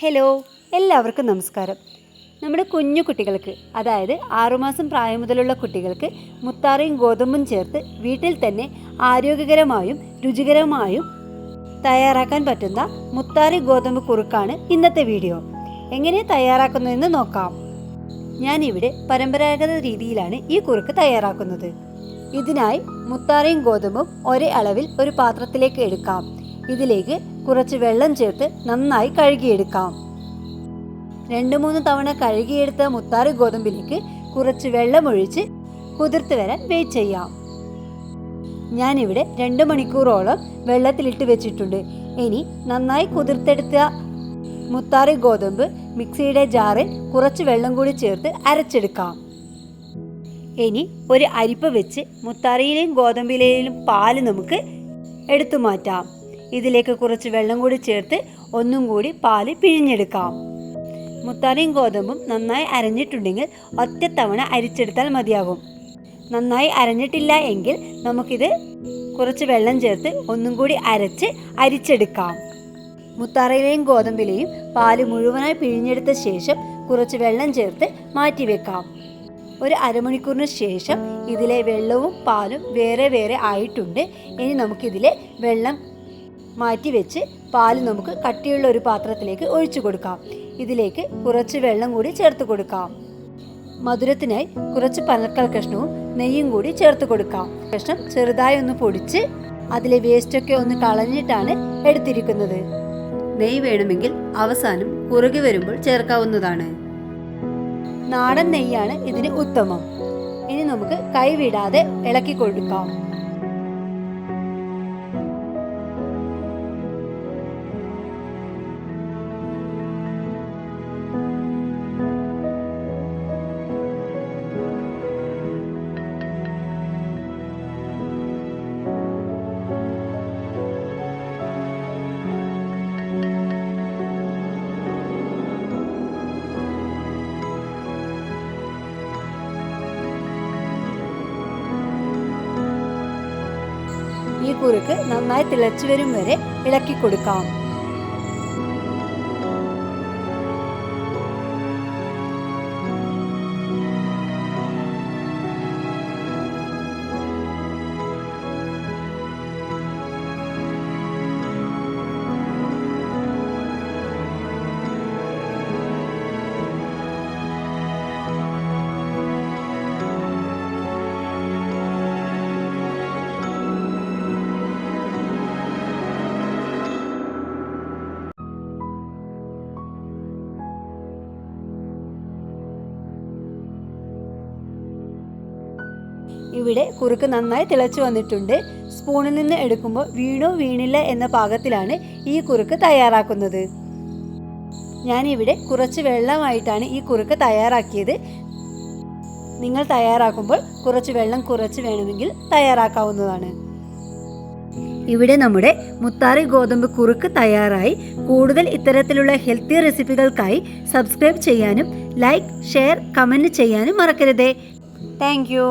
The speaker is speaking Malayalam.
ഹലോ, എല്ലാവർക്കും നമസ്കാരം. നമ്മുടെ കുഞ്ഞു കുട്ടികൾക്ക്, അതായത് 6 മാസം പ്രായം മുതലുള്ള കുട്ടികൾക്ക് മുത്താറിയും ഗോതമ്പും ചേർത്ത് വീട്ടിൽ തന്നെ ആരോഗ്യകരമായും രുചികരമായും തയ്യാറാക്കാൻ പറ്റുന്ന മുത്താറി ഗോതമ്പ് കുറുക്കാണ് ഇന്നത്തെ വീഡിയോ. എങ്ങനെ തയ്യാറാക്കുന്നതെന്ന് നോക്കാം. ഞാനിവിടെ പരമ്പരാഗത രീതിയിലാണ് ഈ കുറുക്ക് തയ്യാറാക്കുന്നത്. ഇതിനായി മുത്താറിയും ഗോതമ്പും ഒരേ അളവിൽ ഒരു പാത്രത്തിലേക്ക് എടുക്കാം. ഇതിലേക്ക് കുറച്ച് വെള്ളം ചേർത്ത് നന്നായി കഴുകിയെടുക്കാം. 2-3 തവണ കഴുകിയെടുത്ത മുത്താറി ഗോതമ്പിലേക്ക് കുറച്ച് വെള്ളമൊഴിച്ച് കുതിർത്ത് വരാൻ വെയിറ്റ് ചെയ്യാം. ഞാനിവിടെ 2 മണിക്കൂറോളം വെള്ളത്തിലിട്ട് വെച്ചിട്ടുണ്ട്. ഇനി നന്നായി കുതിർത്തെടുത്ത മുത്താറി ഗോതമ്പ് മിക്സിയുടെ ജാറിൽ കുറച്ച് വെള്ളം കൂടി ചേർത്ത് അരച്ചെടുക്കാം. ഇനി ഒരു അരിപ്പ വെച്ച് മുത്താറിയിലെയും ഗോതമ്പിലെയും പാല് നമുക്ക് എടുത്തു മാറ്റാം. ഇതിലേക്ക് കുറച്ച് വെള്ളം കൂടി ചേർത്ത് ഒന്നും കൂടി പാല് പിഴിഞ്ഞെടുക്കാം. മുത്താറിയും ഗോതമ്പും നന്നായി അരഞ്ഞിട്ടുണ്ടെങ്കിൽ ഒറ്റത്തവണ അരിച്ചെടുത്താൽ മതിയാകും. നന്നായി അരഞ്ഞിട്ടില്ല എങ്കിൽ നമുക്കിത് കുറച്ച് വെള്ളം ചേർത്ത് ഒന്നും കൂടി അരിച്ചെടുക്കാം. മുത്താറിയിലെയും ഗോതമ്പിലെയും പാല് മുഴുവനായി പിഴിഞ്ഞെടുത്ത ശേഷം കുറച്ച് വെള്ളം ചേർത്ത് മാറ്റിവെക്കാം. ഒരു അരമണിക്കൂറിന് ശേഷം ഇതിലെ വെള്ളവും പാലും വേറെ വേറെ ആയിട്ടുണ്ട്. ഇനി നമുക്കിതിലെ വെള്ളം മാറ്റി വെച്ച് പാല് നമുക്ക് കട്ടിയുള്ള ഒരു പാത്രത്തിലേക്ക് ഒഴിച്ചു കൊടുക്കാം. ഇതിലേക്ക് കുറച്ച് വെള്ളം കൂടി ചേർത്ത് കൊടുക്കാം. മധുരത്തിനായി കുറച്ച് പനക്കൽ കഷ്ണവും നെയ്യും കൂടി ചേർത്ത് കൊടുക്കാം. കഷ്ണം ചെറുതായി ഒന്ന് പൊടിച്ച് അതിലെ വേസ്റ്റൊക്കെ ഒന്ന് കളഞ്ഞിട്ടാണ് എടുത്തിരിക്കുന്നത്. നെയ്യ് വേണമെങ്കിൽ അവസാനം കുറുകി വരുമ്പോൾ ചേർക്കാവുന്നതാണ്. നാടൻ നെയ്യാണ് ഇതിന് ഉത്തമം. ഇനി നമുക്ക് കൈവിടാതെ ഇളക്കി കൊടുക്കാം. ഈ കുറുക്ക് നന്നായി തിളച്ചു വരും വരെ ഇളക്കി കൊടുക്കാം. ഇവിടെ കുറുക്ക് നന്നായി തിളച്ചു വന്നിട്ടുണ്ട്. സ്പൂണിൽ നിന്ന് എടുക്കുമ്പോൾ വീണോ വീണില്ല എന്ന പാകത്തിലാണ് ഈ കുറുക്ക് തയ്യാറാക്കുന്നത്. ഞാനിവിടെ കുറച്ച് വെള്ളമായിട്ടാണ് ഈ കുറുക്ക് തയ്യാറാക്കിയത്. നിങ്ങൾ തയ്യാറാക്കുമ്പോൾ കുറച്ച് വെള്ളം കുറച്ച് വേണമെങ്കിൽ തയ്യാറാക്കാവുന്നതാണ്. ഇവിടെ നമ്മുടെ മുത്താറി ഗോതമ്പ് കുറുക്ക് തയ്യാറായി. കൂടുതൽ ഇത്തരത്തിലുള്ള ഹെൽത്തി റെസിപ്പികൾക്കായി സബ്സ്ക്രൈബ് ചെയ്യാനും ലൈക്ക്, ഷെയർ, കമൻറ്റ് ചെയ്യാനും മറക്കരുതേ. Thank you.